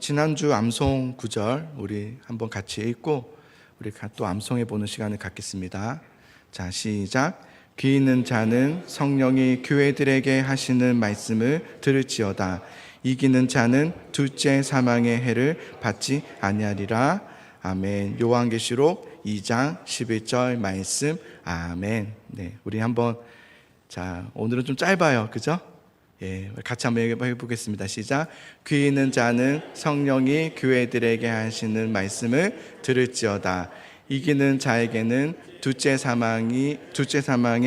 지난주 암송 구절 우리 한번 같이 읽고 우리 또 암송해 보는 시간을 갖겠습니다. 자, 시작. 귀 있는 자는 성령이 교회들에게 하시는 말씀을 들을지어다. 이기는 자는 둘째 사망의 해를 받지 아니하리라. 아멘. 요한계시록 2장 11절 말씀. 아멘. 네, 우리 한번, 자, 오늘은 좀 짧아요, 그죠? 예, 같이 한번 해보겠습니다. 시작. 귀 있는 자는 성령이 교회들에게 하시는 말씀을 들을지어다. 이기는 자에게는 둘째 사망의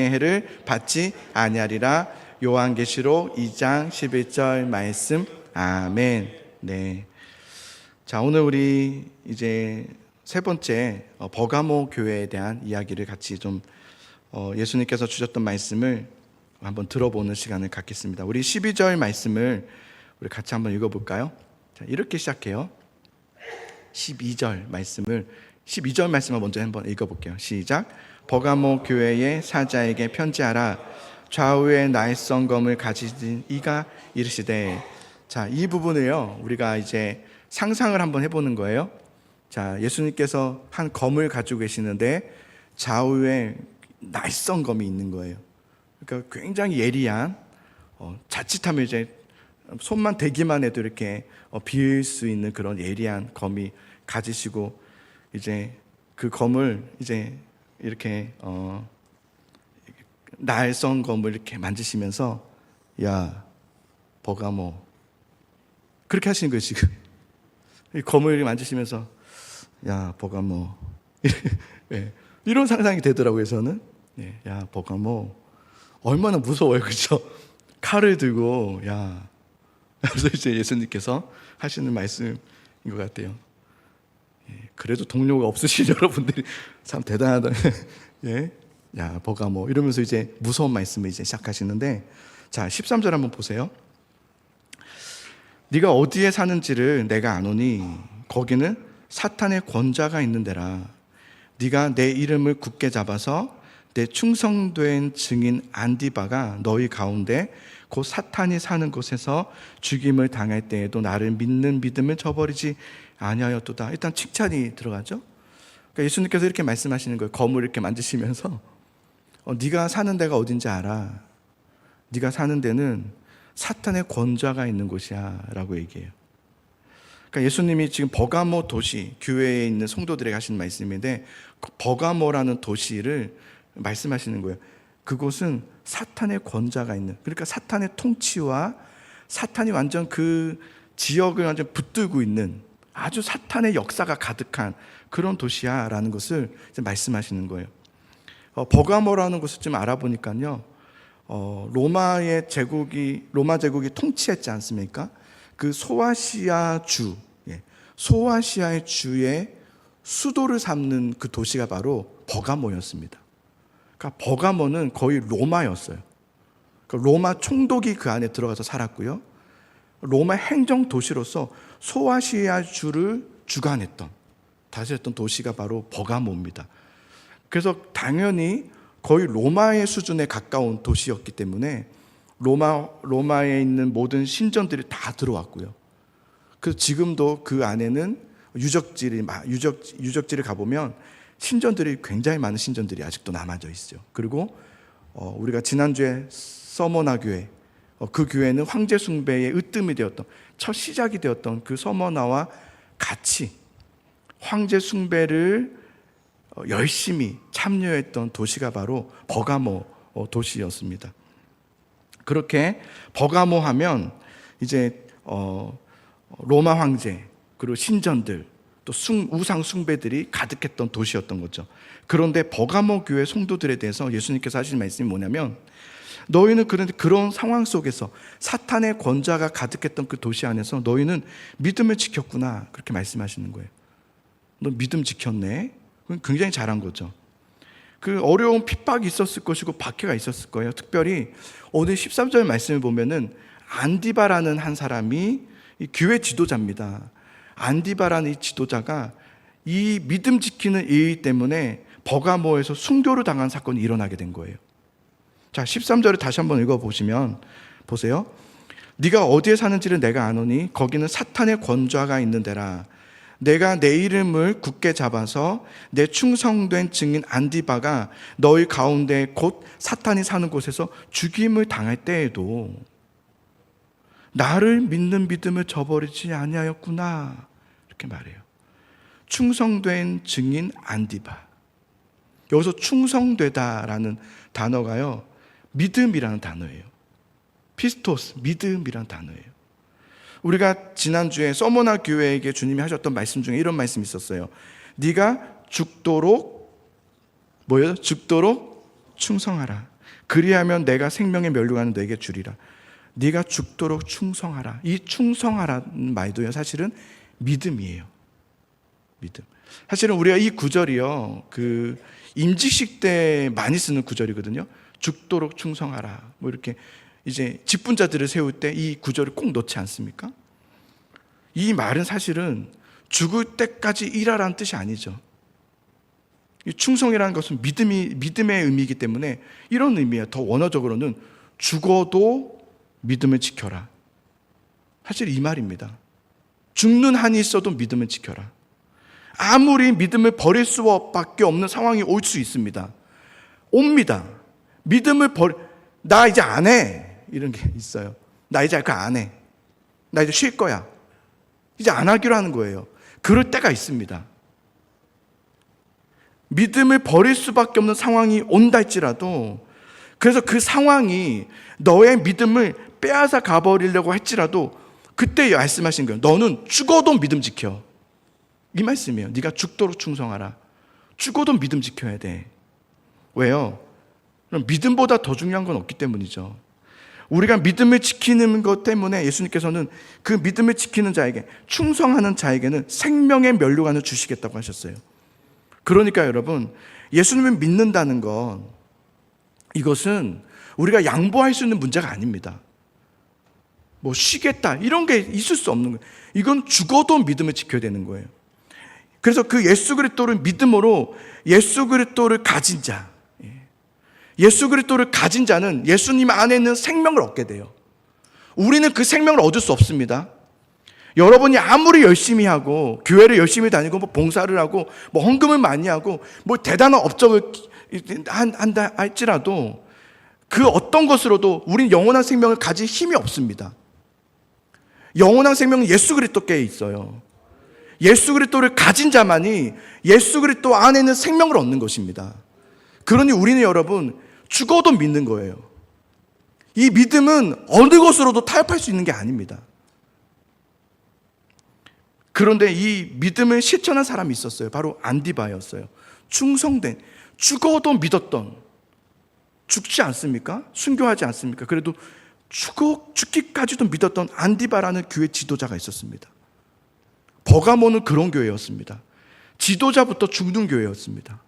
해를 받지 아니하리라. 요한계시록 2장 11절 말씀. 아멘. 네. 자, 오늘 우리 이제 세 번째 버가모 교회에 대한 이야기를 같이 좀 예수님께서 주셨던 말씀을 한번 들어보는 시간을 갖겠습니다. 우리 12절 말씀을 우리 같이 한번 읽어볼까요? 자, 이렇게 시작해요. 12절 말씀을 먼저 한번 읽어볼게요. 시작. 버가모 교회의 사자에게 편지하라. 좌우에 나일성검을 가지신 이가 이르시되. 자, 이 부분을요 우리가 이제 상상을 한번 해보는 거예요. 자, 예수님께서 한 검을 가지고 계시는데 좌우에 나일성검이 있는 거예요. 그러니까 굉장히 예리한, 자칫하면 이제 손만 대기만 해도 이렇게 비을 수 있는 그런 예리한 검이 가지시고, 이제 그 검을 이제 이렇게 날선 검을 이렇게 만지시면서, 야, 버가모, 그렇게 하시는 거예요 지금. 이 검을 이렇게 만지시면서, 야, 버가모. 네, 이런 상상이 되더라고요 저는. 네, 야, 버가모, 얼마나 무서워요, 그렇죠? 칼을 들고, 야. 그래서 이제 예수님께서 하시는 말씀인 것 같아요. 예, 그래도 동료가 없으신 여러분들이 참 대단하다. 예, 야, 버가모, 이러면서 이제 무서운 말씀을 이제 시작하시는데, 자, 13절 한번 보세요. 네가 어디에 사는지를 내가 아노니 거기는 사탄의 권좌가 있는 데라. 네가 내 이름을 굳게 잡아서 내 충성된 증인 안디바가 너희 가운데 곧 사탄이 사는 곳에서 죽임을 당할 때에도 나를 믿는 믿음을 저버리지 아니하였도다. 일단 칭찬이 들어가죠. 그러니까 예수님께서 이렇게 말씀하시는 거예요. 검을 이렇게 만지시면서 네가 사는 데가 어딘지 알아. 네가 사는 데는 사탄의 권좌가 있는 곳이야 라고 얘기해요. 그러니까 예수님이 지금 버가모 도시, 교회에 있는 성도들에게 하시는 말씀인데, 버가모라는 도시를 말씀하시는 거예요. 그곳은 사탄의 권좌가 있는, 그러니까 사탄의 통치와 사탄이 완전 그 지역을 완전 붙들고 있는 아주 사탄의 역사가 가득한 그런 도시야 라는 것을 이제 말씀하시는 거예요. 버가모라는 곳을 좀 알아보니까요, 로마 제국이 통치했지 않습니까? 그 소아시아의 주의 수도를 삼는 그 도시가 바로 버가모였습니다. 그러니까 버가모는 거의 로마였어요. 그러니까 로마 총독이 그 안에 들어가서 살았고요. 로마 행정 도시로서 소아시아 주를 주관했던, 다스렸던 도시가 바로 버가모입니다. 그래서 당연히 거의 로마의 수준에 가까운 도시였기 때문에 로마에 있는 모든 신전들이 다 들어왔고요. 그래서 지금도 그 안에는 유적지를 가보면 신전들이, 굉장히 많은 신전들이 아직도 남아져 있어요. 그리고 우리가 지난주에 서머나 교회, 그 교회는 황제 숭배의 으뜸이 되었던, 첫 시작이 되었던 그 서머나와 같이 황제 숭배를 열심히 참여했던 도시가 바로 버가모 도시였습니다. 그렇게 버가모 하면 이제 로마 황제, 그리고 신전들, 또 우상 숭배들이 가득했던 도시였던 거죠. 그런데 버가모 교회 성도들에 대해서 예수님께서 하신 말씀이 뭐냐면, 너희는 그런 상황 속에서 사탄의 권좌가 가득했던 그 도시 안에서 너희는 믿음을 지켰구나, 그렇게 말씀하시는 거예요. 너 믿음 지켰네? 굉장히 잘한 거죠. 그 어려운 핍박이 있었을 것이고 박해가 있었을 거예요. 특별히 오늘 13절 말씀을 보면은 안디바라는 한 사람이 이 교회 지도자입니다. 안디바라는 이 지도자가 이 믿음 지키는 일 때문에 버가모에서 순교를 당한 사건이 일어나게 된 거예요. 자, 13절을 다시 한번 읽어보시면 보세요. 네가 어디에 사는지를 내가 아노니 거기는 사탄의 권좌가 있는 데라. 내가 내 이름을 굳게 잡아서 내 충성된 증인 안디바가 너희 가운데 곧 사탄이 사는 곳에서 죽임을 당할 때에도 나를 믿는 믿음을 저버리지 아니하였구나, 이렇게 말해요. 충성된 증인 안디바. 여기서 충성되다라는 단어가요, 믿음이라는 단어예요. 피스토스, 믿음이라는 단어예요. 우리가 지난주에 서머나 교회에게 주님이 하셨던 말씀 중에 이런 말씀이 있었어요. 네가 죽도록 뭐예요? 죽도록 충성하라. 그리하면 내가 생명의 면류관을 너에게 주리라. 네가 죽도록 충성하라. 이 충성하라는 말도요, 사실은 믿음이에요. 믿음. 사실은 우리가 이 구절이요, 그 임직식 때 많이 쓰는 구절이거든요. 죽도록 충성하라. 뭐 이렇게 이제 직분자들을 세울 때 이 구절을 꼭 넣지 않습니까? 이 말은 사실은 죽을 때까지 일하라는 뜻이 아니죠. 이 충성이라는 것은 믿음의 의미이기 때문에 이런 의미예요. 더 원어적으로는 죽어도 믿음을 지켜라. 사실 이 말입니다. 죽는 한이 있어도 믿음을 지켜라. 아무리 믿음을 버릴 수밖에 없는 상황이 올 수 있습니다. 옵니다. 나 이제 안 해. 이런 게 있어요. 나 이제 그거 안 해. 나 이제 쉴 거야. 이제 안 하기로 하는 거예요. 그럴 때가 있습니다. 믿음을 버릴 수밖에 없는 상황이 온다 할지라도, 그래서 그 상황이 너의 믿음을 빼앗아 가버리려고 할지라도 그때 말씀하신 거예요. 너는 죽어도 믿음 지켜. 이 말씀이에요. 네가 죽도록 충성하라. 죽어도 믿음 지켜야 돼. 왜요? 그럼 믿음보다 더 중요한 건 없기 때문이죠. 우리가 믿음을 지키는 것 때문에 예수님께서는 그 믿음을 지키는 자에게, 충성하는 자에게는 생명의 면류관을 주시겠다고 하셨어요. 그러니까 여러분, 예수님을 믿는다는 건, 이것은 우리가 양보할 수 있는 문제가 아닙니다. 뭐 쉬겠다 이런 게 있을 수 없는 거예요. 이건 죽어도 믿음을 지켜야 되는 거예요. 그래서 그 예수 그리스도를 믿음으로 예수 그리스도를 가진 자, 예수 그리스도를 가진 자는 예수님 안에 있는 생명을 얻게 돼요. 우리는 그 생명을 얻을 수 없습니다. 여러분이 아무리 열심히 하고 교회를 열심히 다니고 뭐 봉사를 하고 뭐 헌금을 많이 하고 뭐 대단한 업적을 한다 할지라도 그 어떤 것으로도 우리는 영원한 생명을 가질 힘이 없습니다. 영원한 생명은 예수 그리스도께 있어요. 예수 그리스도를 가진 자만이 예수 그리스도 안에 있는 생명을 얻는 것입니다. 그러니 우리는 여러분 죽어도 믿는 거예요. 이 믿음은 어느 것으로도 타협할 수 있는 게 아닙니다. 그런데 이 믿음을 실천한 사람이 있었어요. 바로 안디바였어요. 충성된, 죽어도 믿었던, 죽지 않습니까? 순교하지 않습니까? 그래도 죽기까지도 믿었던 안디바라는 교회 지도자가 있었습니다. 버가모는 그런 교회였습니다. 지도자부터 죽는 교회였습니다.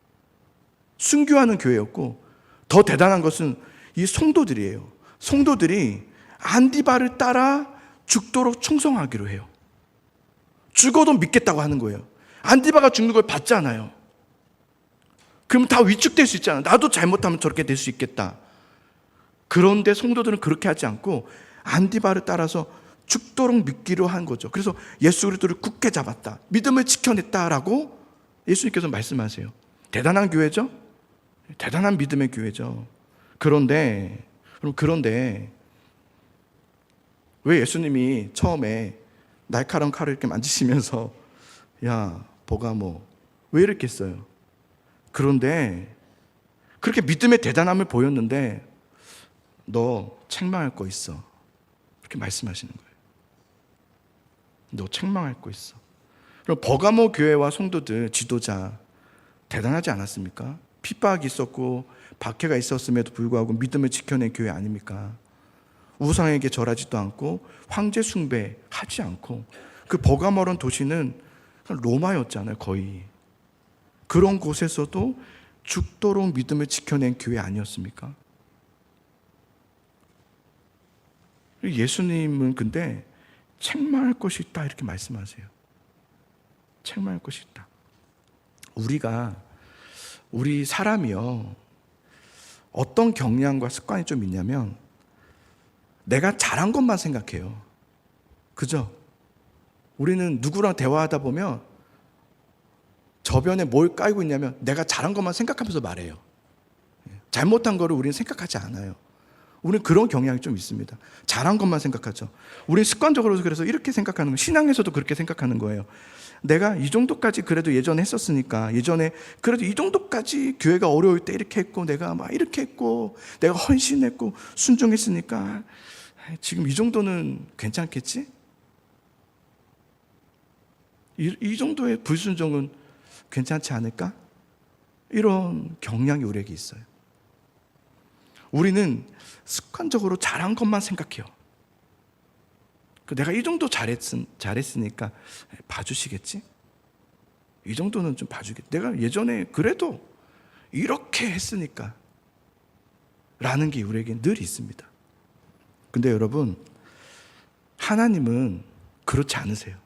순교하는 교회였고, 더 대단한 것은 이 성도들이에요. 성도들이 안디바를 따라 죽도록 충성하기로 해요. 죽어도 믿겠다고 하는 거예요. 안디바가 죽는 걸 봤잖아요. 그럼 다 위축될 수 있잖아요. 나도 잘못하면 저렇게 될 수 있겠다. 그런데 성도들은 그렇게 하지 않고 안디바를 따라서 죽도록 믿기로 한 거죠. 그래서 예수 그리스도를 굳게 잡았다. 믿음을 지켜냈다라고 예수님께서 말씀하세요. 대단한 교회죠? 대단한 믿음의 교회죠. 그런데 왜 예수님이 처음에 날카로운 칼을 이렇게 만지시면서 야, 버가모 왜 이렇게 했어요? 그런데 그렇게 믿음의 대단함을 보였는데 너 책망할 거 있어. 그렇게 말씀하시는 거예요. 너 책망할 거 있어. 그럼 버가모 교회와 성도들 지도자 대단하지 않았습니까? 핍박이 있었고 박해가 있었음에도 불구하고 믿음을 지켜낸 교회 아닙니까? 우상에게 절하지도 않고 황제 숭배하지 않고, 그 버가모라는 도시는 로마였잖아요. 거의. 그런 곳에서도 죽도록 믿음을 지켜낸 교회 아니었습니까? 예수님은 근데 책망할 것이 있다 이렇게 말씀하세요. 책망할 것이 있다. 우리 사람이요, 어떤 경향과 습관이 좀 있냐면 내가 잘한 것만 생각해요. 그죠? 우리는 누구랑 대화하다 보면 저변에 뭘 깔고 있냐면 내가 잘한 것만 생각하면서 말해요. 잘못한 거를 우리는 생각하지 않아요. 우리는 그런 경향이 좀 있습니다. 잘한 것만 생각하죠. 우리는 습관적으로 그래서 이렇게 생각하는 거예요. 신앙에서도 그렇게 생각하는 거예요. 내가 이 정도까지 그래도 예전에 했었으니까, 예전에 그래도 이 정도까지 교회가 어려울 때 이렇게 했고, 내가 막 이렇게 했고, 내가 헌신했고 순종했으니까 지금 이 정도는 괜찮겠지? 이 정도의 불순종은 괜찮지 않을까? 이런 경향이 우리에게 있어요. 우리는 습관적으로 잘한 것만 생각해요. 내가 이 정도 잘했으니까 봐주시겠지? 이 정도는 좀 봐주겠지? 내가 예전에 그래도 이렇게 했으니까 라는 게 우리에게 늘 있습니다. 근데 여러분, 하나님은 그렇지 않으세요.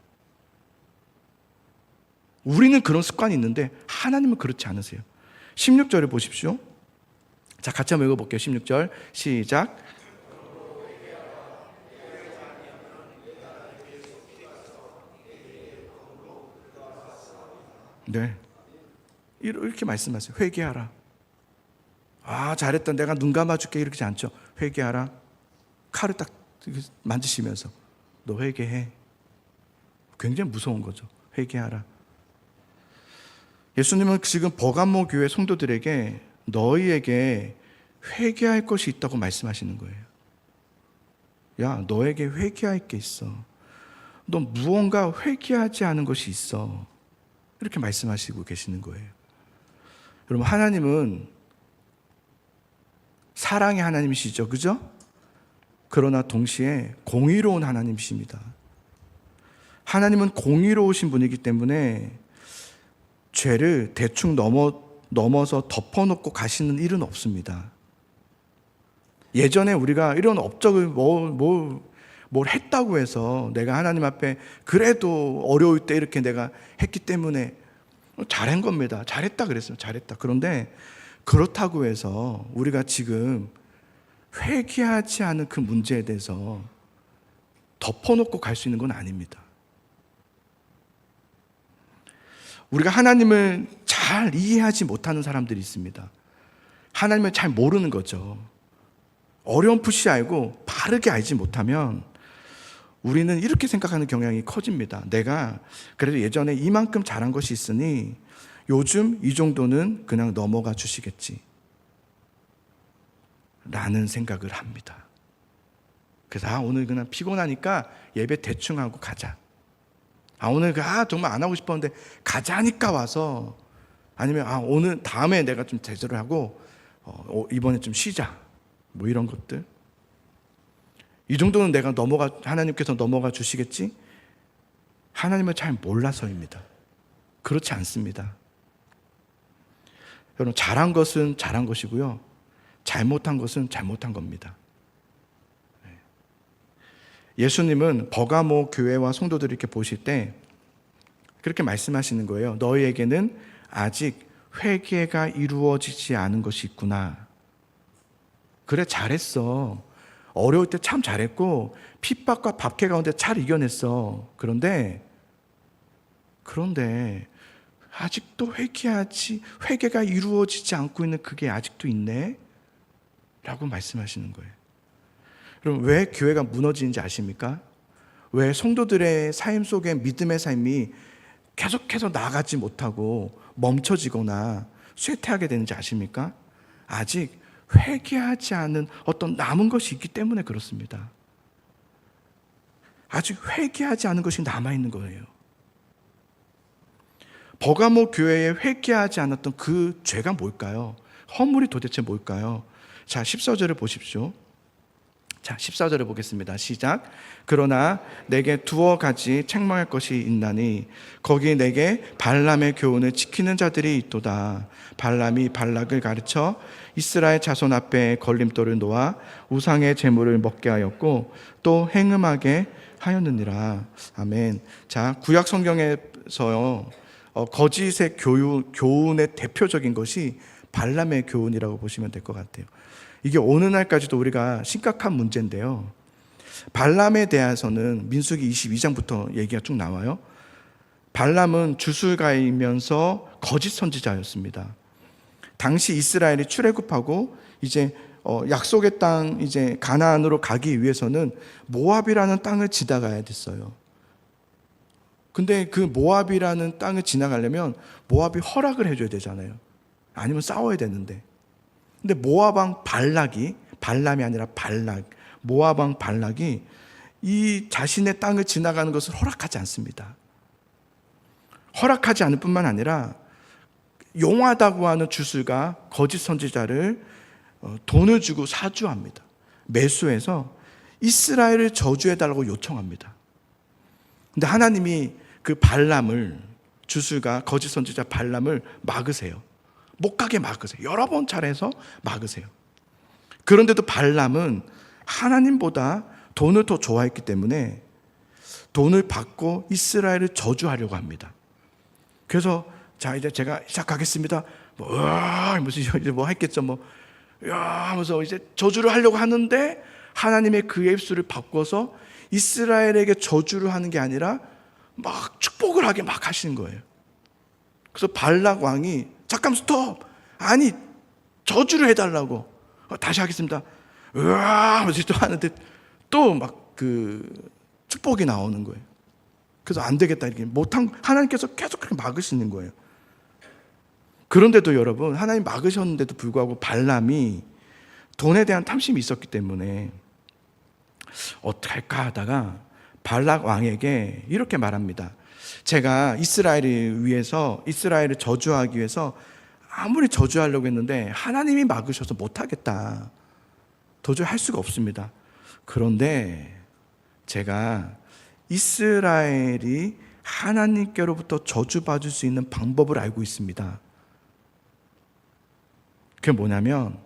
우리는 그런 습관이 있는데 하나님은 그렇지 않으세요. 16절을 보십시오. 자, 같이 한번 읽어볼게요. 16절 시작. 네, 이렇게 말씀하세요. 회개하라. 아, 잘했다, 내가 눈 감아줄게, 이렇게 않죠. 회개하라. 칼을 딱 만지시면서 너 회개해. 굉장히 무서운 거죠. 회개하라. 예수님은 지금 버가모 교회 성도들에게 너희에게 회개할 것이 있다고 말씀하시는 거예요. 야, 너에게 회개할 게 있어. 너 무언가 회개하지 않은 것이 있어. 이렇게 말씀하시고 계시는 거예요. 여러분, 하나님은 사랑의 하나님이시죠, 그죠? 그러나 동시에 공의로운 하나님이십니다. 하나님은 공의로우신 분이기 때문에 죄를 대충 넘어서 덮어놓고 가시는 일은 없습니다. 예전에 우리가 이런 업적을 뭘 했다고 해서 내가 하나님 앞에 그래도 어려울 때 이렇게 내가 했기 때문에 잘한 겁니다. 잘했다 그랬어요. 잘했다. 그런데 그렇다고 해서 우리가 지금 회개하지 않은 그 문제에 대해서 덮어놓고 갈 수 있는 건 아닙니다. 우리가 하나님을 잘 이해하지 못하는 사람들이 있습니다. 하나님을 잘 모르는 거죠. 어렴풋이 알고 바르게 알지 못하면 우리는 이렇게 생각하는 경향이 커집니다. 내가 그래도 예전에 이만큼 잘한 것이 있으니 요즘 이 정도는 그냥 넘어가 주시겠지 라는 생각을 합니다. 그래서 오늘 그냥 피곤하니까 예배 대충 하고 가자. 오늘 정말 안 하고 싶었는데 가자니까 와서, 아니면 오늘 다음에 내가 좀 제대로 하고 이번에 좀 쉬자, 뭐 이런 것들. 이 정도는 내가 하나님께서 넘어가 주시겠지? 하나님을 잘 몰라서입니다. 그렇지 않습니다. 여러분, 잘한 것은 잘한 것이고요, 잘못한 것은 잘못한 겁니다. 예수님은 버가모 교회와 성도들을 이렇게 보실 때 그렇게 말씀하시는 거예요. 너희에게는 아직 회개가 이루어지지 않은 것이 있구나. 그래, 잘했어. 어려울 때 참 잘했고 핍박과 박해 가운데 잘 이겨냈어. 그런데 아직도 회개가 이루어지지 않고 있는 그게 아직도 있네 라고 말씀하시는 거예요. 그럼 왜 교회가 무너지는지 아십니까? 왜 성도들의 삶 속에 믿음의 삶이 계속해서 나아가지 못하고 멈춰지거나 쇠퇴하게 되는지 아십니까? 아직 회개하지 않은 어떤 남은 것이 있기 때문에 그렇습니다. 아직 회개하지 않은 것이 남아있는 거예요. 버가모 교회에 회개하지 않았던 그 죄가 뭘까요? 허물이 도대체 뭘까요? 자, 14절을 보십시오. 자, 14절을 보겠습니다. 시작. 그러나 내게 두어 가지 책망할 것이 있나니 거기 내게 발람의 교훈을 지키는 자들이 있도다. 발람이 발락을 가르쳐 이스라엘 자손 앞에 걸림돌을 놓아 우상의 제물을 먹게 하였고 또 행음하게 하였느니라. 아멘. 자, 구약 성경에서요, 거짓의 교훈의 대표적인 것이 발람의 교훈이라고 보시면 될 것 같아요. 이게 오늘날까지도 우리가 심각한 문제인데요. 발람에 대해서는 민수기 22장부터 얘기가 쭉 나와요. 발람은 주술가이면서 거짓 선지자였습니다. 당시 이스라엘이 출애굽하고 이제 약속의 땅 이제 가나안으로 가기 위해서는 모압이라는 땅을 지나가야 됐어요. 근데 그 모압이라는 땅을 지나가려면 모압이 허락을 해줘야 되잖아요. 아니면 싸워야 되는데. 근데 모압 왕 발락이, 발람이 아니라 발락, 모압 왕 발락이 이 자신의 땅을 지나가는 것을 허락하지 않습니다. 허락하지 않을 뿐만 아니라 용하다고 하는 주술가, 거짓 선지자를 돈을 주고 사주합니다. 매수해서 이스라엘을 저주해달라고 요청합니다. 근데 하나님이 그 발람을, 주술가, 거짓 선지자 발람을 막으세요. 못 가게 막으세요. 여러 번 차례해서 막으세요. 그런데도 발람은 하나님보다 돈을 더 좋아했기 때문에 돈을 받고 이스라엘을 저주하려고 합니다. 그래서 자 이제 제가 시작하겠습니다. 무슨 이제 뭐 했겠죠. 하면서 이제 저주를 하려고 하는데 하나님의 그의 입술을 바꿔서 이스라엘에게 저주를 하는 게 아니라 막 축복을 하게 막 하시는 거예요. 그래서 발락 왕이 잠깐 스톱! 아니 저주를 해달라고. 다시 하겠습니다. 하면서 또 하는데 또 막 그 축복이 나오는 거예요. 그래서 안 되겠다 이렇게 못한 하나님께서 계속 그렇게 막으시는 거예요. 그런데도 여러분 하나님 막으셨는데도 불구하고 발람이 돈에 대한 탐심이 있었기 때문에 어떻게 할까 하다가 발락 왕에게 이렇게 말합니다. 제가 이스라엘을 위해서, 이스라엘을 저주하기 위해서 아무리 저주하려고 했는데 하나님이 막으셔서 못하겠다. 도저히 할 수가 없습니다. 그런데 제가 이스라엘이 하나님께로부터 저주받을 수 있는 방법을 알고 있습니다. 그게 뭐냐면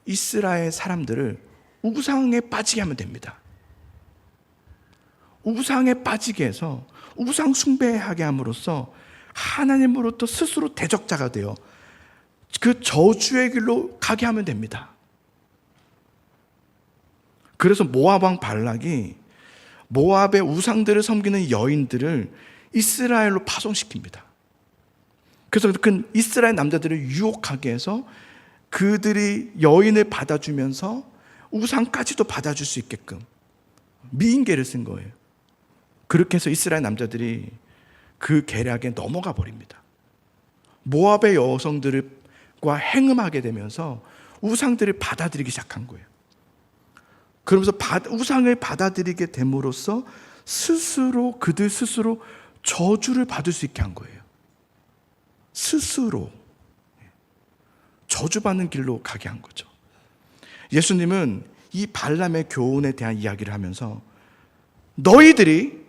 이스라엘 사람들을 우상에 빠지게 하면 됩니다. 우상에 빠지게 해서 우상 숭배하게 함으로써 하나님으로부터 스스로 대적자가 되어 그 저주의 길로 가게 하면 됩니다. 그래서 모압 왕 발락이 모압의 우상들을 섬기는 여인들을 이스라엘로 파송시킵니다. 그래서 그 이스라엘 남자들을 유혹하게 해서 그들이 여인을 받아주면서 우상까지도 받아줄 수 있게끔 미인계를 쓴 거예요. 그렇게 해서 이스라엘 남자들이 그 계략에 넘어가 버립니다. 모압의 여성들과 행음하게 되면서 우상들을 받아들이기 시작한 거예요. 그러면서 우상을 받아들이게 됨으로써 그들 스스로 저주를 받을 수 있게 한 거예요. 스스로 저주받는 길로 가게 한 거죠. 예수님은 이 발람의 교훈에 대한 이야기를 하면서 너희들이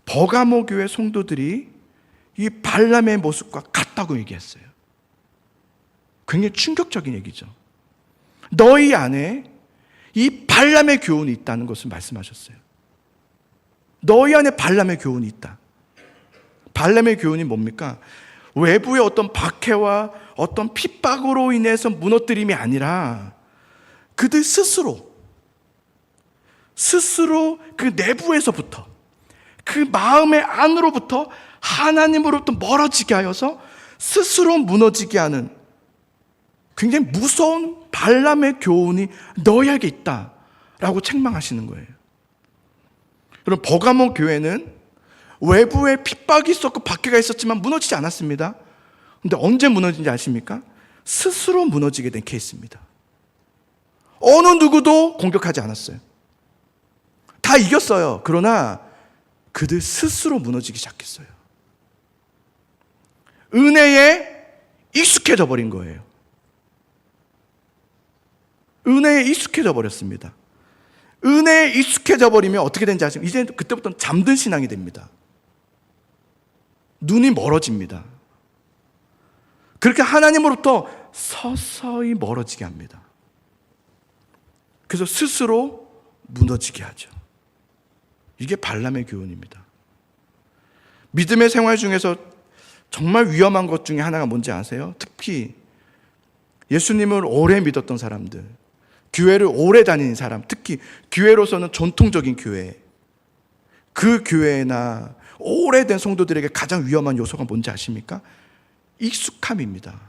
버가모 교회 성도들이 이 발람의 모습과 같다고 얘기했어요. 굉장히 충격적인 얘기죠. 너희 안에 이 발람의 교훈이 있다는 것을 말씀하셨어요. 너희 안에 발람의 교훈이 있다. 발람의 교훈이 뭡니까? 외부의 어떤 박해와 어떤 핍박으로 인해서 무너뜨림이 아니라 그들 스스로 그 내부에서부터 그 마음의 안으로부터 하나님으로부터 멀어지게 하여서 스스로 무너지게 하는 굉장히 무서운 발람의 교훈이 너희에게 있다라고 책망하시는 거예요. 그럼 버가모 교회는 외부에 핍박이 있었고 박해가 있었지만 무너지지 않았습니다. 그런데 언제 무너진지 아십니까? 스스로 무너지게 된 케이스입니다. 어느 누구도 공격하지 않았어요. 다 이겼어요. 그러나 그들 스스로 무너지기 시작했어요. 은혜에 익숙해져 버린 거예요. 은혜에 익숙해져 버렸습니다. 은혜에 익숙해져 버리면 어떻게 되는지 아십니까? 이제 그때부터는 잠든 신앙이 됩니다. 눈이 멀어집니다. 그렇게 하나님으로부터 서서히 멀어지게 합니다. 그래서 스스로 무너지게 하죠. 이게 발람의 교훈입니다. 믿음의 생활 중에서 정말 위험한 것 중에 하나가 뭔지 아세요? 특히 예수님을 오래 믿었던 사람들, 교회를 오래 다니는 사람, 특히 교회로서는 전통적인 교회, 그 교회나 오래된 성도들에게 가장 위험한 요소가 뭔지 아십니까? 익숙함입니다.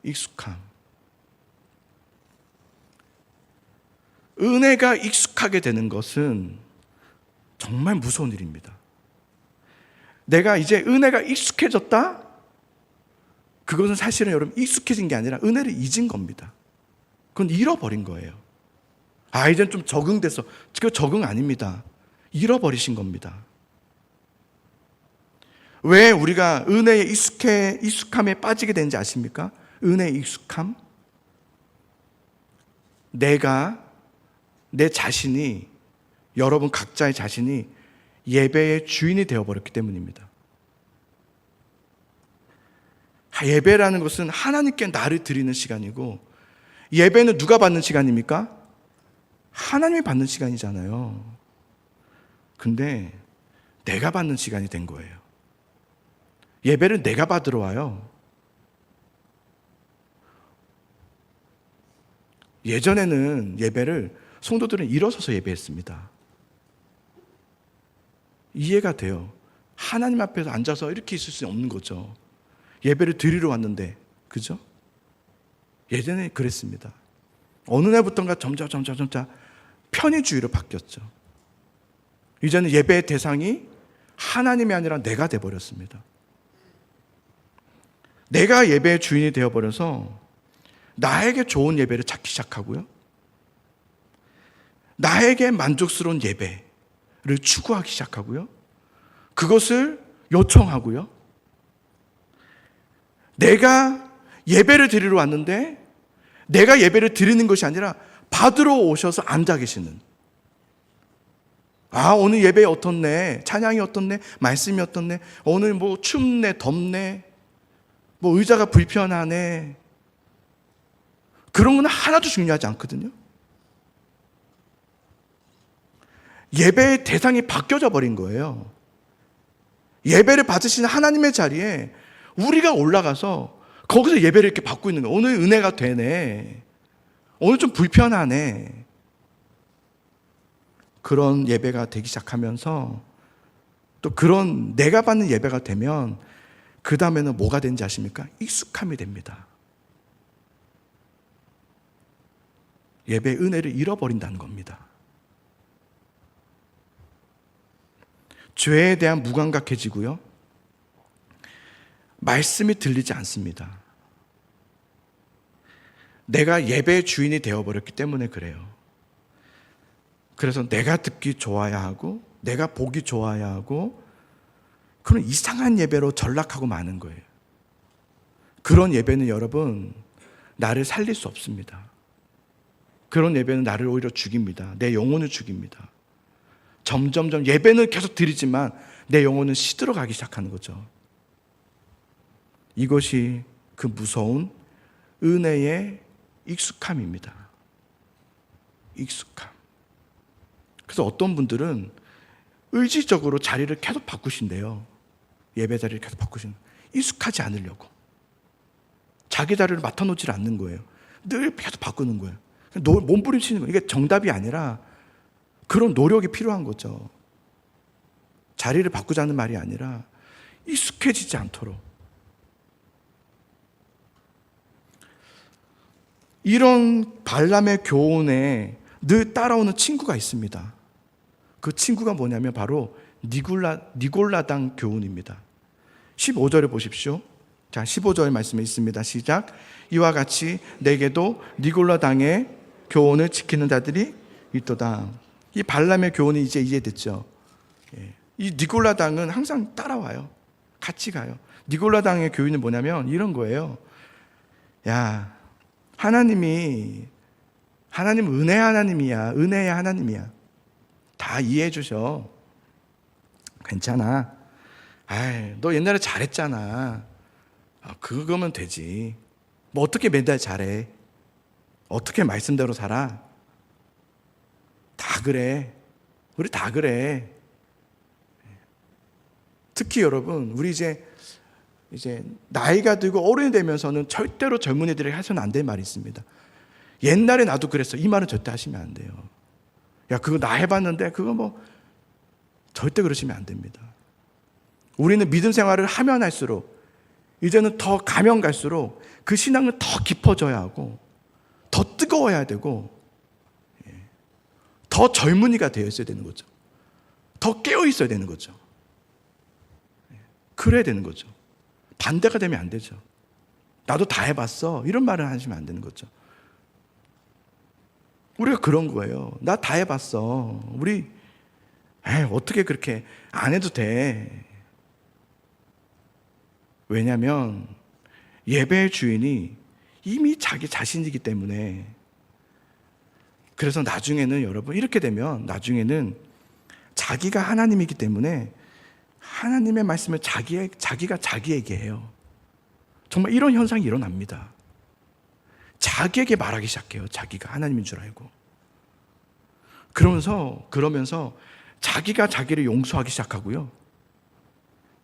익숙함. 은혜가 익숙하게 되는 것은 정말 무서운 일입니다. 내가 이제 은혜가 익숙해졌다? 그것은 사실은 여러분 익숙해진 게 아니라 은혜를 잊은 겁니다. 그건 잃어버린 거예요. 이젠 좀 적응돼서. 그거 적응 아닙니다. 잃어버리신 겁니다. 왜 우리가 은혜의 익숙함에 빠지게 되는지 아십니까? 은혜의 익숙함? 내 자신이, 여러분 각자의 자신이 예배의 주인이 되어버렸기 때문입니다. 예배라는 것은 하나님께 나를 드리는 시간이고, 예배는 누가 받는 시간입니까? 하나님이 받는 시간이잖아요. 근데 내가 받는 시간이 된 거예요. 예배를 내가 받으러 와요. 예전에는 예배를 성도들은 일어서서 예배했습니다. 이해가 돼요. 하나님 앞에서 앉아서 이렇게 있을 수 없는 거죠. 예배를 드리러 왔는데, 그죠? 예전에 그랬습니다. 어느 날부터인가 점차 편의주의로 바뀌었죠. 이제는 예배의 대상이 하나님이 아니라 내가 되어버렸습니다. 내가 예배의 주인이 되어버려서 나에게 좋은 예배를 찾기 시작하고요, 나에게 만족스러운 예배를 추구하기 시작하고요, 그것을 요청하고요, 내가 예배를 드리러 왔는데 내가 예배를 드리는 것이 아니라 받으러 오셔서 앉아 계시는, 오늘 예배 어떻네, 찬양이 어떻네, 말씀이 어떻네, 오늘 뭐 춥네, 덥네, 뭐 의자가 불편하네, 그런 건 하나도 중요하지 않거든요. 예배의 대상이 바뀌어져 버린 거예요. 예배를 받으시는 하나님의 자리에 우리가 올라가서 거기서 예배를 이렇게 받고 있는 거예요. 오늘 은혜가 되네, 오늘 좀 불편하네. 그런 예배가 되기 시작하면서, 또 그런 내가 받는 예배가 되면 그 다음에는 뭐가 되는지 아십니까? 익숙함이 됩니다. 예배의 은혜를 잃어버린다는 겁니다. 죄에 대한 무감각해지고요, 말씀이 들리지 않습니다. 내가 예배의 주인이 되어버렸기 때문에 그래요. 그래서 내가 듣기 좋아야 하고, 내가 보기 좋아야 하고, 그런 이상한 예배로 전락하고 마는 거예요. 그런 예배는 여러분, 나를 살릴 수 없습니다. 그런 예배는 나를 오히려 죽입니다. 내 영혼을 죽입니다. 점점점 예배는 계속 드리지만 내 영혼은 시들어가기 시작하는 거죠. 이것이 그 무서운 은혜의 익숙함입니다. 익숙함. 그래서 어떤 분들은 의지적으로 자리를 계속 바꾸신대요. 예배 자리를 계속 바꾸시는, 익숙하지 않으려고. 자기 자리를 맡아놓지 않는 거예요. 늘 계속 바꾸는 거예요. 몸부림치는 거예요. 이게 정답이 아니라 그런 노력이 필요한 거죠. 자리를 바꾸자는 말이 아니라 익숙해지지 않도록. 이런 발람의 교훈에 늘 따라오는 친구가 있습니다. 그 친구가 뭐냐면 바로 니골라당 교훈입니다. 15절에 보십시오. 자, 15절 말씀에 있습니다. 시작. 이와 같이 내게도 니골라당의 교훈을 지키는 자들이 있도다. 이 발람의 교훈이 이제 이해됐죠. 이 니골라당은 항상 따라와요. 같이 가요. 니골라당의 교훈은 뭐냐면 이런 거예요. 야, 하나님은 은혜 하나님이야. 은혜의 하나님이야. 다 이해해 주셔. 괜찮아. 너 옛날에 잘했잖아. 그거면 되지. 뭐 어떻게 맨날 잘해? 어떻게 말씀대로 살아? 다 그래. 우리 다 그래. 특히 여러분, 우리 이제 나이가 들고 어른이 되면서는 절대로 젊은이들에게 해서는 안 될 말이 있습니다. 옛날에 나도 그랬어. 이 말은 절대 하시면 안 돼요. 야, 그거 나 해봤는데 그거 뭐 절대 그러시면 안 됩니다. 우리는 믿음 생활을 하면 할수록, 이제는 더 가면 갈수록 그 신앙은 더 깊어져야 하고 더 뜨거워야 되고 더 젊은이가 되어 있어야 되는 거죠. 더 깨어 있어야 되는 거죠. 그래야 되는 거죠. 반대가 되면 안 되죠. 나도 다 해봤어, 이런 말을 하시면 안 되는 거죠. 우리가 그런 거예요. 나 다 해봤어. 우리 어떻게 그렇게 안 해도 돼. 왜냐하면 예배의 주인이 이미 자기 자신이기 때문에. 그래서 나중에는, 여러분, 이렇게 되면 나중에는 자기가 하나님이기 때문에 하나님의 말씀을 자기가 자기에게 해요. 정말 이런 현상이 일어납니다. 자기에게 말하기 시작해요. 자기가 하나님인 줄 알고. 그러면서 자기가 자기를 용서하기 시작하고요.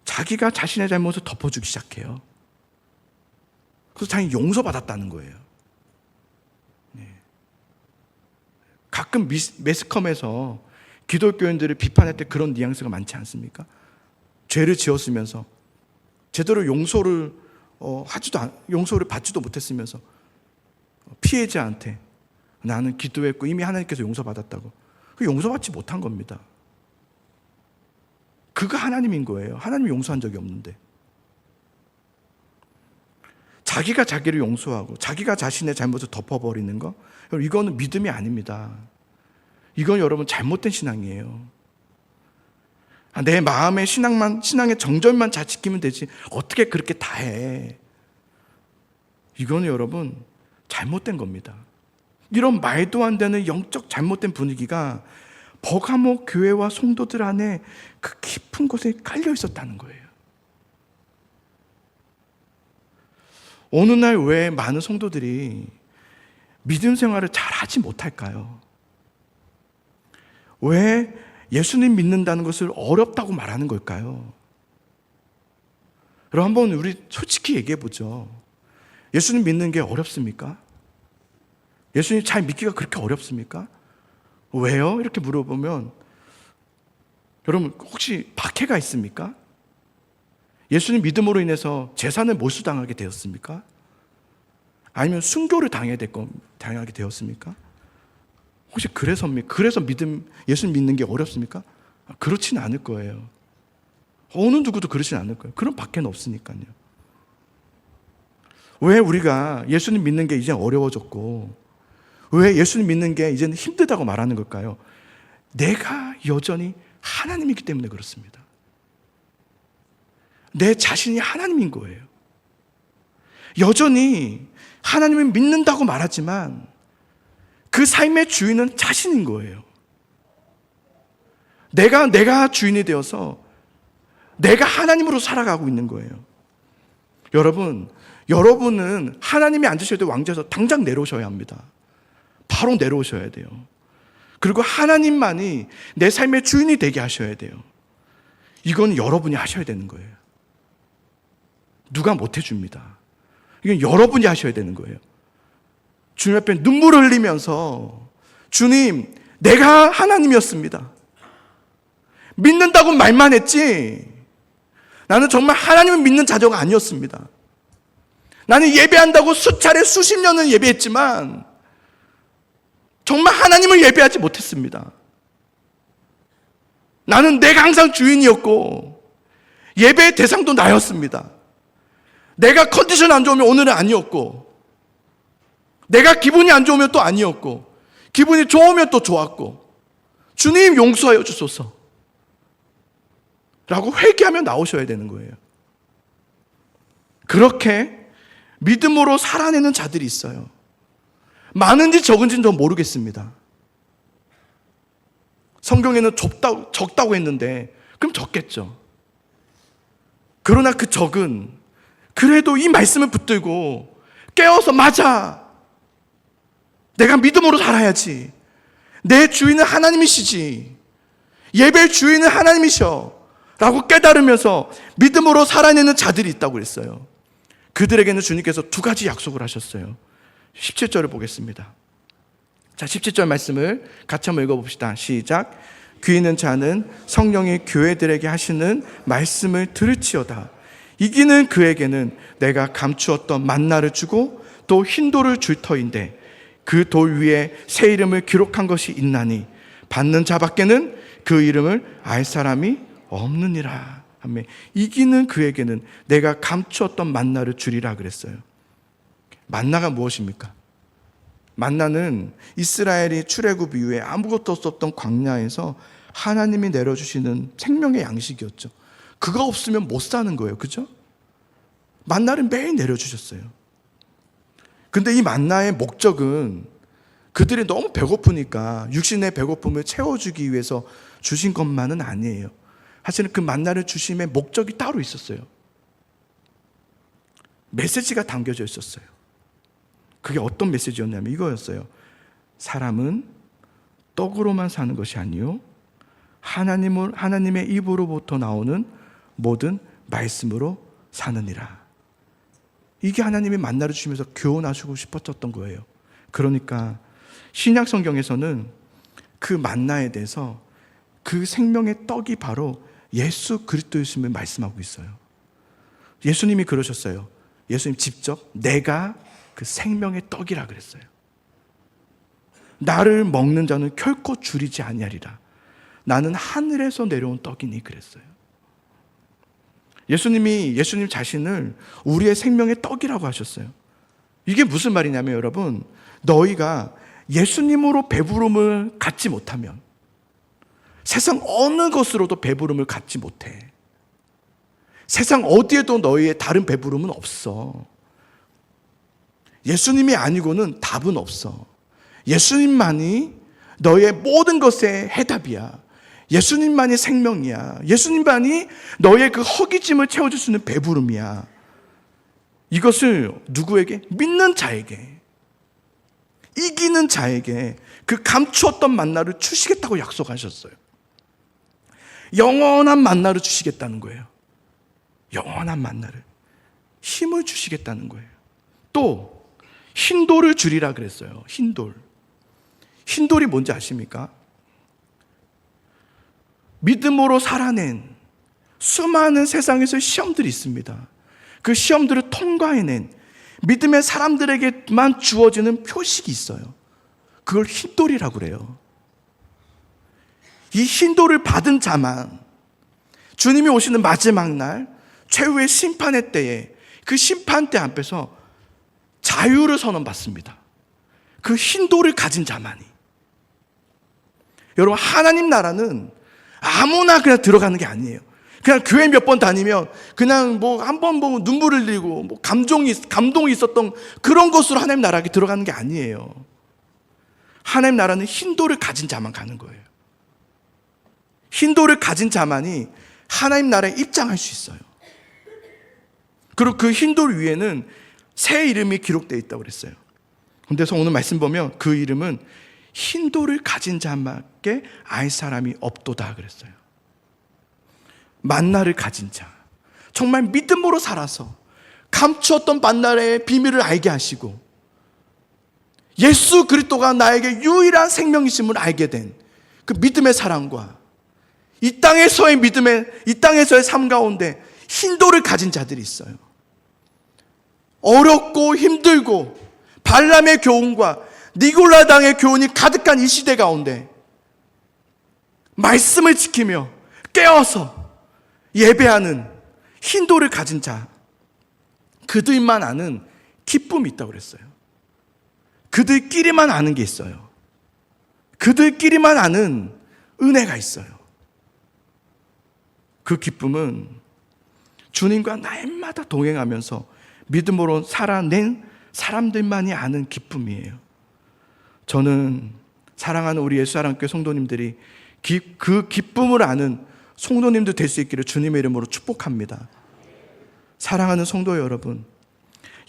자기가 자신의 잘못을 덮어주기 시작해요. 그래서 자기는 용서받았다는 거예요. 가끔 매스컴에서 기독교인들을 비판할 때 그런 뉘앙스가 많지 않습니까? 죄를 지었으면서 제대로 용서를 받지도 못했으면서 피해자한테 나는 기도했고 이미 하나님께서 용서받았다고. 그 용서받지 못한 겁니다. 그가 하나님인 거예요. 하나님이 용서한 적이 없는데. 자기가 자기를 용서하고 자기가 자신의 잘못을 덮어버리는 거, 이거는 믿음이 아닙니다. 이건 여러분 잘못된 신앙이에요. 내 마음의 신앙의 정절만 잘 지키면 되지 어떻게 그렇게 다 해. 이거는 여러분 잘못된 겁니다. 이런 말도 안 되는 영적 잘못된 분위기가 버가모 교회와 성도들 안에 그 깊은 곳에 깔려 있었다는 거예요. 어느 날 왜 많은 성도들이 믿음 생활을 잘 하지 못할까요? 왜 예수님 믿는다는 것을 어렵다고 말하는 걸까요? 여러분, 한번 우리 솔직히 얘기해 보죠. 예수님 믿는 게 어렵습니까? 예수님 잘 믿기가 그렇게 어렵습니까? 왜요? 이렇게 물어보면, 여러분 혹시 박해가 있습니까? 예수님 믿음으로 인해서 재산을 몰수당하게 되었습니까? 아니면 순교를 당하게 되었습니까? 혹시 그래서입니까? 그래서 예수님 믿는 게 어렵습니까? 그렇지는 않을 거예요. 어느 누구도 그러지는 않을 거예요. 그런 박해는 없으니까요. 왜 우리가 예수님 믿는 게 이제 어려워졌고, 왜 예수님 믿는 게 이제는 힘들다고 말하는 걸까요? 내가 여전히 하나님이기 때문에 그렇습니다. 내 자신이 하나님인 거예요. 여전히 하나님을 믿는다고 말하지만 그 삶의 주인은 자신인 거예요. 내가 주인이 되어서 내가 하나님으로 살아가고 있는 거예요. 여러분은 하나님이 앉으셔야 될 왕좌에서 당장 내려오셔야 합니다. 바로 내려오셔야 돼요. 그리고 하나님만이 내 삶의 주인이 되게 하셔야 돼요. 이건 여러분이 하셔야 되는 거예요. 누가 못 해줍니다. 이건 여러분이 하셔야 되는 거예요. 주님 앞에 눈물을 흘리면서, 주님, 내가 하나님이었습니다. 믿는다고 말만 했지 나는 정말 하나님을 믿는 자녀가 아니었습니다. 나는 예배한다고 수차례 수십 년을 예배했지만 정말 하나님을 예배하지 못했습니다. 나는 내가 항상 주인이었고 예배의 대상도 나였습니다. 내가 컨디션 안 좋으면 오늘은 아니었고, 내가 기분이 안 좋으면 또 아니었고, 기분이 좋으면 또 좋았고, 주님 용서하여 주소서 라고 회개하며 나오셔야 되는 거예요. 그렇게 믿음으로 살아내는 자들이 있어요. 많은지 적은지는 전 모르겠습니다. 성경에는 적다고 했는데 그럼 적겠죠. 그러나 그 적은 그래도 이 말씀을 붙들고 깨어서, 맞아, 내가 믿음으로 살아야지, 내 주인은 하나님이시지, 예배의 주인은 하나님이셔 라고 깨달으면서 믿음으로 살아내는 자들이 있다고 그랬어요. 그들에게는 주님께서 두 가지 약속을 하셨어요. 17절을 보겠습니다. 자, 17절 말씀을 같이 한번 읽어봅시다. 시작. 귀 있는 자는 성령이 교회들에게 하시는 말씀을 들을지어다. 이기는 그에게는 내가 감추었던 만나를 주고 또 흰 돌을 줄 터인데 그 돌 위에 새 이름을 기록한 것이 있나니 받는 자밖에는 그 이름을 알 사람이 없느니라. 아멘. 이기는 그에게는 내가 감추었던 만나를 주리라 그랬어요. 만나가 무엇입니까? 만나는 이스라엘이 출애굽 이후에 아무것도 없었던 광야에서 하나님이 내려주시는 생명의 양식이었죠. 그거 없으면 못 사는 거예요. 그죠? 만나를 매일 내려주셨어요. 근데 이 만나의 목적은 그들이 너무 배고프니까 육신의 배고픔을 채워주기 위해서 주신 것만은 아니에요. 사실은 그 만나를 주심의 목적이 따로 있었어요. 메시지가 담겨져 있었어요. 그게 어떤 메시지였냐면 이거였어요. 사람은 떡으로만 사는 것이 아니요 하나님의 입으로부터 나오는 모든 말씀으로 사느니라. 이게 하나님이 만나를 주시면서 교훈하시고 싶었던 거예요. 그러니까 신약 성경에서는 그 만나에 대해서 그 생명의 떡이 바로 예수 그리스도이심을 말씀하고 있어요. 예수님이 그러셨어요. 예수님 직접 내가 그 생명의 떡이라 그랬어요. 나를 먹는 자는 결코 줄이지 아니하리라. 나는 하늘에서 내려온 떡이니 그랬어요. 예수님 자신을 우리의 생명의 떡이라고 하셨어요. 이게 무슨 말이냐면 여러분, 너희가 예수님으로 배부름을 갖지 못하면 세상 어느 것으로도 배부름을 갖지 못해. 세상 어디에도 너희의 다른 배부름은 없어. 예수님이 아니고는 답은 없어. 예수님만이 너의 모든 것의 해답이야. 예수님만이 생명이야. 예수님만이 너의 그 허기짐을 채워줄 수 있는 배부름이야. 이것을 누구에게? 믿는 자에게, 이기는 자에게 그 감추었던 만나를 주시겠다고 약속하셨어요. 영원한 만나를 주시겠다는 거예요. 영원한 만나를, 힘을 주시겠다는 거예요. 또 흰돌을 주리라 그랬어요. 흰돌. 흰돌이 뭔지 아십니까? 믿음으로 살아낸 수많은 세상에서의 시험들이 있습니다. 그 시험들을 통과해낸 믿음의 사람들에게만 주어지는 표식이 있어요. 그걸 흰돌이라고 그래요. 이 흰돌을 받은 자만 주님이 오시는 마지막 날 최후의 심판의 때에 그 심판대 앞에서 자유를 선언받습니다. 그 흰돌을 가진 자만이. 여러분, 하나님 나라는 아무나 그냥 들어가는 게 아니에요. 그냥 교회 몇 번 다니면 그냥 뭐 한 번 보고 눈물을 흘리고 뭐 감동이 있었던 그런 것으로 하나님 나라에 들어가는 게 아니에요. 하나님 나라는 흰돌을 가진 자만 가는 거예요. 흰돌을 가진 자만이 하나님 나라에 입장할 수 있어요. 그리고 그 흰돌 위에는 새 이름이 기록되어 있다고 그랬어요. 그래서 오늘 말씀 보면 그 이름은 흰돌을 가진 자밖에 알 사람이 없도다 그랬어요. 만나를 가진 자, 정말 믿음으로 살아서 감추었던 만나의 비밀을 알게 하시고 예수 그리스도가 나에게 유일한 생명이심을 알게 된 그 믿음의 사랑과 이 땅에서의 삶 가운데 흰돌을 가진 자들이 있어요. 어렵고 힘들고 발람의 교훈과 니골라당의 교훈이 가득한 이 시대 가운데 말씀을 지키며 깨어서 예배하는 흰돌을 가진 자, 그들만 아는 기쁨이 있다고 그랬어요. 그들끼리만 아는 게 있어요. 그들끼리만 아는 은혜가 있어요. 그 기쁨은 주님과 날마다 동행하면서 믿음으로 살아낸 사람들만이 아는 기쁨이에요. 저는 사랑하는 우리 예수사랑교회 성도님들이 그 기쁨을 아는 성도님들 될 수 있기를 주님의 이름으로 축복합니다. 사랑하는 성도 여러분,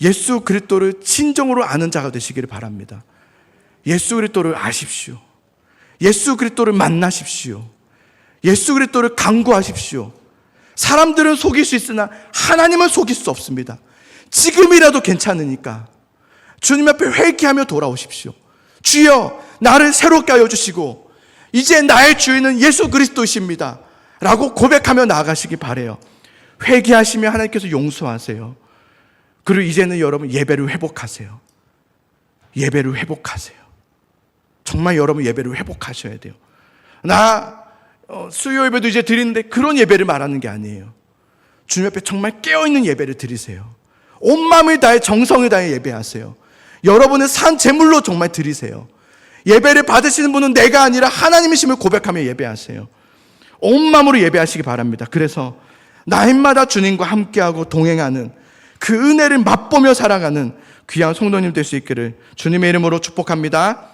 예수 그리스도를 진정으로 아는 자가 되시기를 바랍니다. 예수 그리스도를 아십시오. 예수 그리스도를 만나십시오. 예수 그리스도를 간구하십시오. 사람들은 속일 수 있으나 하나님은 속일 수 없습니다. 지금이라도 괜찮으니까 주님 앞에 회개하며 돌아오십시오. 주여, 나를 새롭게 하여 주시고 이제 나의 주인은 예수 그리스도이십니다 라고 고백하며 나아가시기 바라요. 회개하시며 하나님께서 용서하세요. 그리고 이제는 여러분 예배를 회복하세요. 예배를 회복하세요. 정말 여러분 예배를 회복하셔야 돼요. 나 수요 예배도 이제 드리는데 그런 예배를 말하는 게 아니에요. 주님 앞에 정말 깨어있는 예배를 드리세요. 온 마음을 다해 정성을 다해 예배하세요. 여러분의 산 제물로 정말 드리세요. 예배를 받으시는 분은 내가 아니라 하나님이심을 고백하며 예배하세요. 온 마음으로 예배하시기 바랍니다. 그래서 날마다 주님과 함께하고 동행하는 그 은혜를 맛보며 살아가는 귀한 성도님 될 수 있기를 주님의 이름으로 축복합니다.